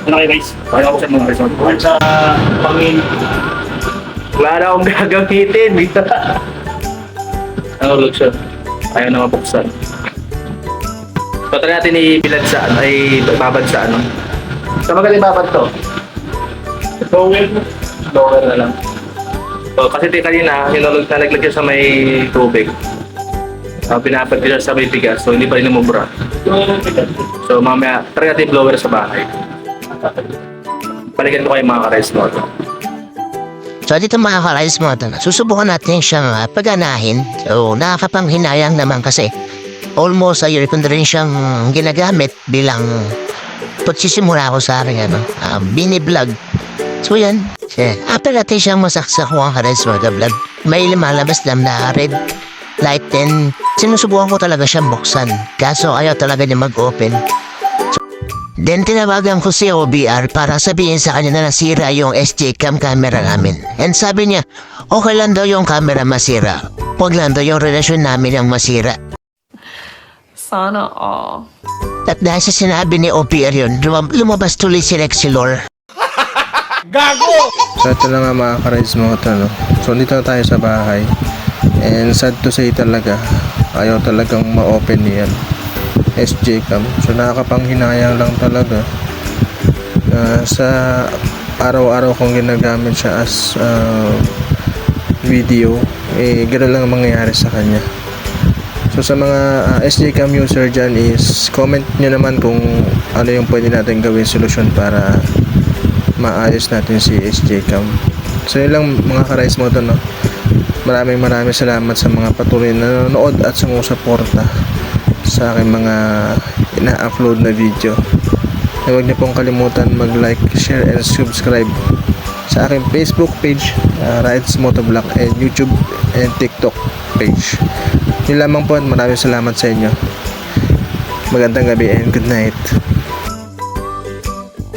Ano kayo guys? Kaya ako sa mga resort. Sa pangin. Wala na akong gagamitin. Ano, Luxon? Ayaw na mabuksan. So, try natin ibilad sa ano, ay babad sa ano. Sa magaling babad to? Towel. Lower na lang. So, kasi kanina, hinulog na naglagay sa may tubig. Pinapad ko siya sa may bigas, so hindi pa rin namubra. So, mamaya, try natin blower sa bahay. Balikan ko kayo mga ka-rice mo. So dito mga ka-rice mo, susubukan natin siyang paganahin. So nakakapanghinayang naman kasi almost a year ko na rin siyang ginagamit bilang pagsisimula ko sa aking mini-vlog. So yan, after natin siyang masaksakuhan ka-rice mo, vlog, may lumalabas lang na red light din. Sinusubukan ko talaga siyang buksan, kaso ayaw talaga niya mag-open. Then tinawagan ko si OBR para sabihin sa kanya na nasira yung SJ cam camera namin. And sabi niya, okay lang daw yung camera masira. Huwag lang daw yung relasyon namin ang masira. Sana all. At dahil sa sinabi ni OBR yun, lumabas tuloy si Lexilor. So ito na nga mga ka-rides mo ito, no? So dito na tayo sa bahay. And sad to say talaga, ayaw talagang ma-open niyan SJ cam. So nakakapanghinayang lang talaga. Sa araw-araw kong ginagamit siya as video, gano'n lang ang mangyayari sa kanya. So sa mga SJ cam user dyan is comment nyo naman kung ano yung pwede natin gawin solusyon para maayos natin si SJ cam. So yun lang mga ka-rice mo to, no? Maraming salamat sa mga patuloy na nanonood at sumusuporta sa aking mga ina-upload na video. Huwag niyo pong kalimutan mag-like, share, and subscribe sa aking Facebook page, Rides Motovlog, and YouTube and TikTok page. Yun lamang po at maraming salamat sa inyo. Magandang gabi and good night.